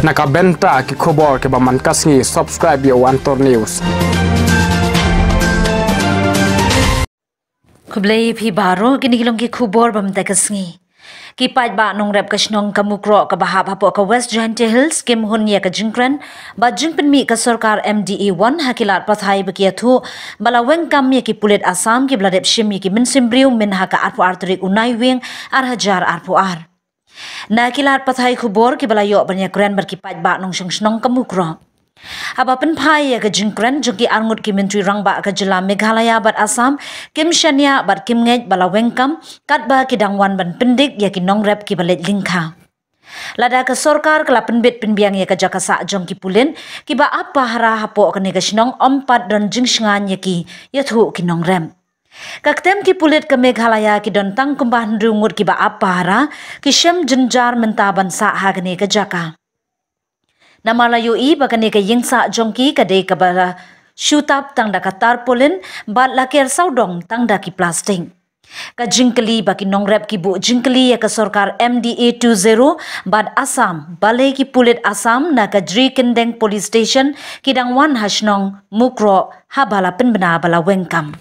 Nakabenta ki khobor ke baman kasngi subscribe yo Antor News. Kublai phi baro kini kilong ki khubor bam takasngi. Ki pait ba nong rep kasnong kamukro ka bahab hapo ka West Giant Hills kim hun ya ka jingkran ba jingpen mi ka sarkar MDA 1 hakilat pathai bakia thu balaweng kam ya ki pulet Assam ki bladep shim ya ki min simbriu min haka arpu arturik unai wing ar hajar arpu ar. Na kilat pathai khubor ki balayo banyak kran ber ki pait ba nong shnong kamukro. Aba penpai ya ke jingkran joki angut ki menteri rangba ke jela Meghalaya bat Assam kim shania bat kim ngej bala wengkam kat ba ki dangwan ban pendik ya ki nongrep ki balet lingka. Lada ke sorkar kala penbit penbiang ya ke jakasa jong ki pulen ki ba apa hara hapo ke negasnong ompat don jingsngan ya ki yathu ki nongrem. Kaktem ki pulit ke Meghalaya ki don tang kumbah ndungut ki ba apa hara ki shem jenjar mentaban sa hagane ke jaka. Nama layu i bakane ke yingsa jongki kadai ke bala shutap tang da katar polin bat lakir saudong tang da ki plastik. Ka jingkeli baki nongrep ki bu jingkeli ya ke sorkar MDA 20 bat Assam balai ki pulit Assam na ka Jri Kendeng Police Station kidang wan hasnong mukro habala penbena bala wengkam.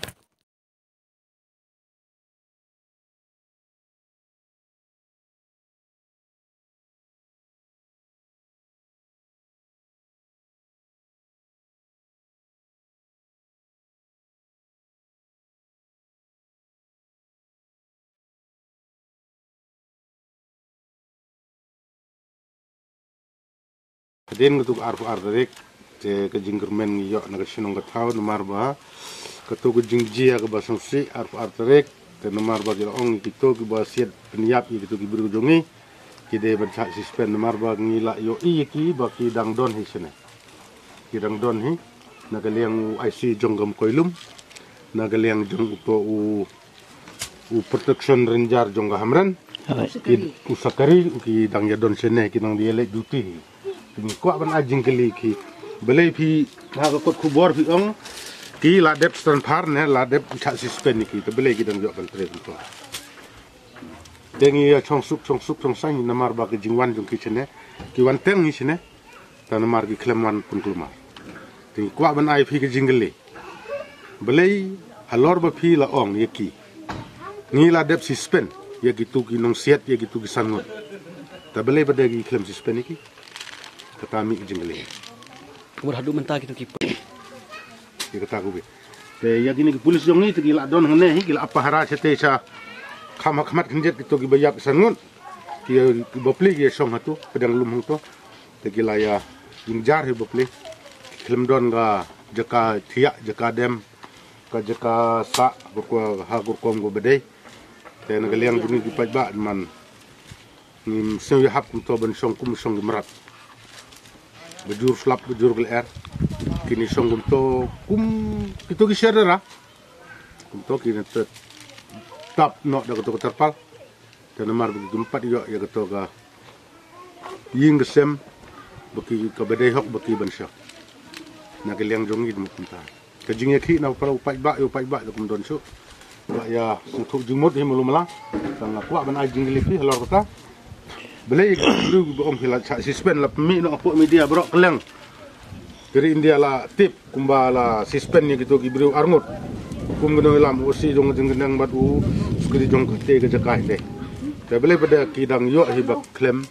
Kadin ketuk arfu arderek ke jingkermen yo na kasinong kataw nomar ba ketuk jingjia ke basong si arfu arderek te nomar ba kila ong kito ki ba siat peniap ki ketuk ibru jongi kide bercak sispen nomar ba ngila yo i ki ba ki dang don hi sene ki dang don hi na kaliang IC jonggam koilum na kaliang jong upo u protection ranger jongga hamran ki usakari ki dang ya don sene ki dang dielek duty kuat ban ajing keli ki belai pi ha ko khubor pi ong ki la dep stan par ne la dep cha sispen ki te belai ki dang jo ban tre to dengi ya chong suk sang na mar ba ke jingwan jong ki chene ki wan teng ni chene ta na mar ki klemwan pun kulma ti kuat ban ai pi ke jingeli belai alor ba pi la ong ye ki ni la dep sispen ye ki tu ki nong siat ye ki tu ki sangot ta belai ba de ki klem sispen ki kami jengeli. Kemudian hadu mentah gitu kiper. Kita tahu be. Te ya gini polis jong ni tegila don hene gila apa hara sete sa khamat khnjet gitu ki bayak sangun. Ki bopli ki song hatu pedang lumhung to. Tegila ya jingjar hi bopli. Klem don ga jaka thiak jaka dem ka jaka sa ko ha ko kom go bedai. Te na galiang bunyi ki pajba man. Nim sewi hap to ban song kum song merat. Bejur slap bejur gel kini songgum to kum itu ki share kum to kini tap no da to terpal dan mar gempat yo ya to ga ying gesem baki ka bedai hok baki bansha na geliang jongi dum kunta ka jingya ki na para upai ba da kum don su ba ya suntuk jingmot hi mulumala sang aku ban ajing lipi halor kota belai dulu om hilat sispen la pemi no apo media brok keleng dari India la tip kumbala sispen ni gitu gibru arngut kum geno lam usi jong jeng batu skri jong kete ke jakai de ta belai pada kidang yo hibak klem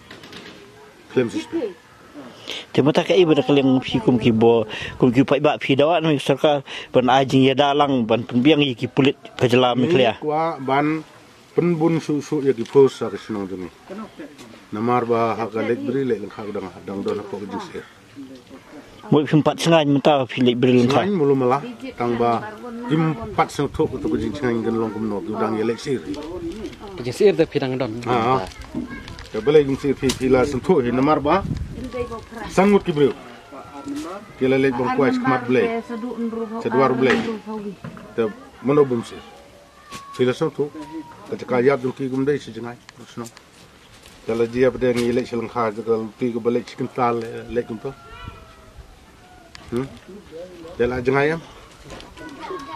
sispen Cuma tak kaya pada keleng kum kibo kum kipai bak pi dawat ni sarkar ban ajing ya dalang ban penbiang ki pulit kejela miklia kwa ban penbun susu ya ki pos sa kesenong demi namar ba hagalet beri lek lengkak dang don apa ujusir mo sempat sengai mentah pilih beri lengkap sengai mulu malah tang ba impat seng tok untuk jing sengai gen long kum no dang yelek sir sir de pidang don ya boleh jing sir pila seng tok hi namar ba sangut ki beri kila lek bang kuas kemat blai seduar blai te mono bum sir pila seng tok ketika yap dul ki gum dai sejengai terus kalau dia pada ngilek selengkah kalau ti ke balik kental lek untuk jalan jengayam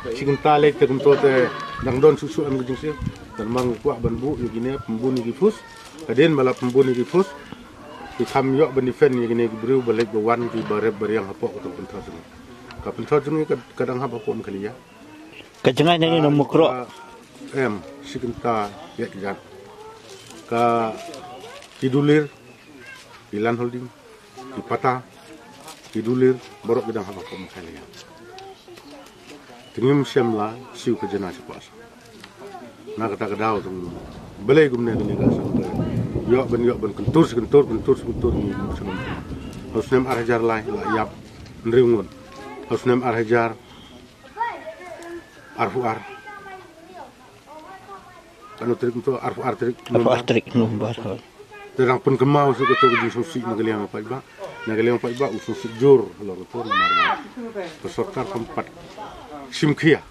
kental lek te untuk te dang don susu am gejing dan mang kuak ban bu ni gini pembun ni gifus kadien malah pembun ni gifus Di kami yok benifen ini beriu balik bawan di barep beriang hapok atau pentas ini. Pentas ini kadang hapok pun kali ya. Kajangan ini nomor krok. Si kenta ya kijan. Ka kidulir, Ilan Holding, di Pata, kidulir, borok gedang hapok pun kali ya. Tingim semla siu ke jenazah kuasa. Nak kata kedau tu, belai gumne gini gas. Yok ben kentur ni senam. Harus nem arhajar lai yap nriungun. Harus nem arhajar arfuar. Anu trik tu arfuar trik numbar. Terang pun kemau su ketu di susi nagaliang pa iba usus jur lor tu mar. Peserta keempat simkia.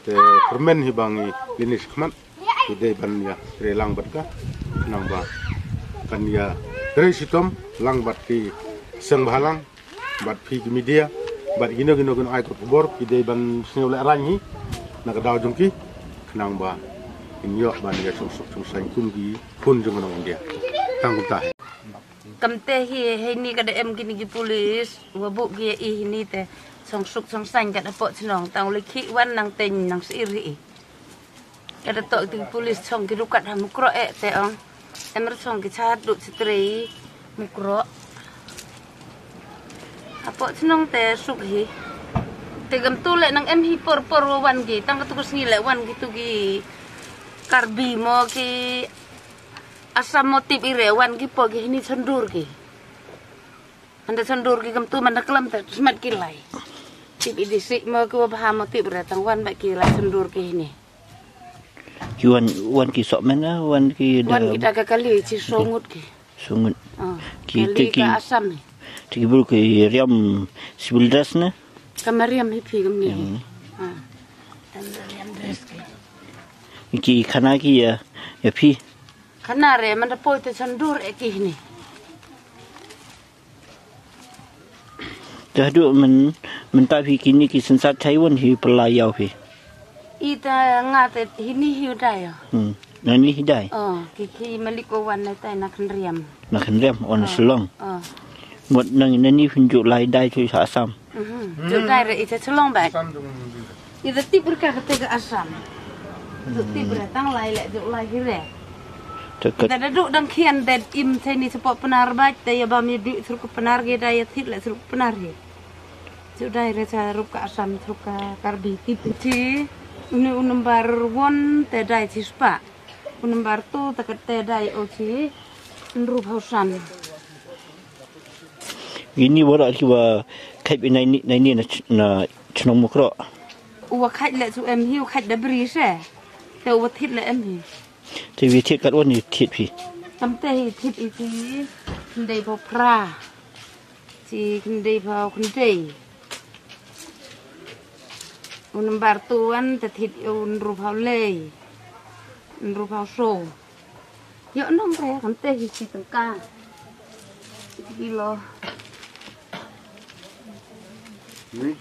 Te permen hibangi linis kemat. Ide ban ya relang batka nang ba kan ya dari sitom lang bat ki seng bahalang bat pi media bat gino ai ko bor ide ban sing le rangi na ka daw jungki nang ba inyo ban ya sung sang kum gi pun jung nang dia tanggung ta kamte hi ni kada em gini gi polis wabu gi ni te song sang kada po sinong tang le ki wan nang ten nang siri kada tok ti polis song ki rukat ha mukro te ong emer song ki chat du stri mukro apo sinong te suk hi te gam tu le nang em hi por wan gi tang tu kus ni le wan gitu gi karbi mo ki asam motif ire wan gi po gi ni sendur ki anda sendur ki gam tu man kelam te smat ki lai tip idisi mo ki ba motif re tang wan ba ki lai sendur ki ni Wan ki sok mana wan ki dah kali ci songut ki. Songut. Ki asam ni. Ki bulu ki riam sibil dras na. Kamariam hipi kam ni. Ki kana ki ya pi. Kana re man po te sandur ki ni. Dahdu men ta pi kini ki sensat Taiwan hi pelayau pi. Ita ngate hini hiu dai. Nani hidai. Kiki maliko wan na tai nak riam. Nak riam on selong. Mot nang nani funjuk lai dai tu asam. Tu dai re ita selong ba. Ita tibur ka ke asam. Tu tibur tang lai le tu lai hire. Kita duduk dang kian ded im sini sepok penar bac te ya bam yudi suruh penar ge dai thit le suruh penar he. Tu dai re sa rup ka asam suruh ka karbi tipi. Ini unambar won te dai cispa. Unambar tu te te dai oci nrup hausan. Ini wara ki wa kai ni na chnong mukro. Uwa khai le su em hiu khai da bri se. Te uwa thit le em hi. Te vi thit kat won ni thit pi. Tam te hi thit i ti ndei pho pra. Ci ndei pho ndei. Unambar tuan te thit un rup hau le. Rup hau so. Yo nong re kan te hi si tengka. Kilo. Ni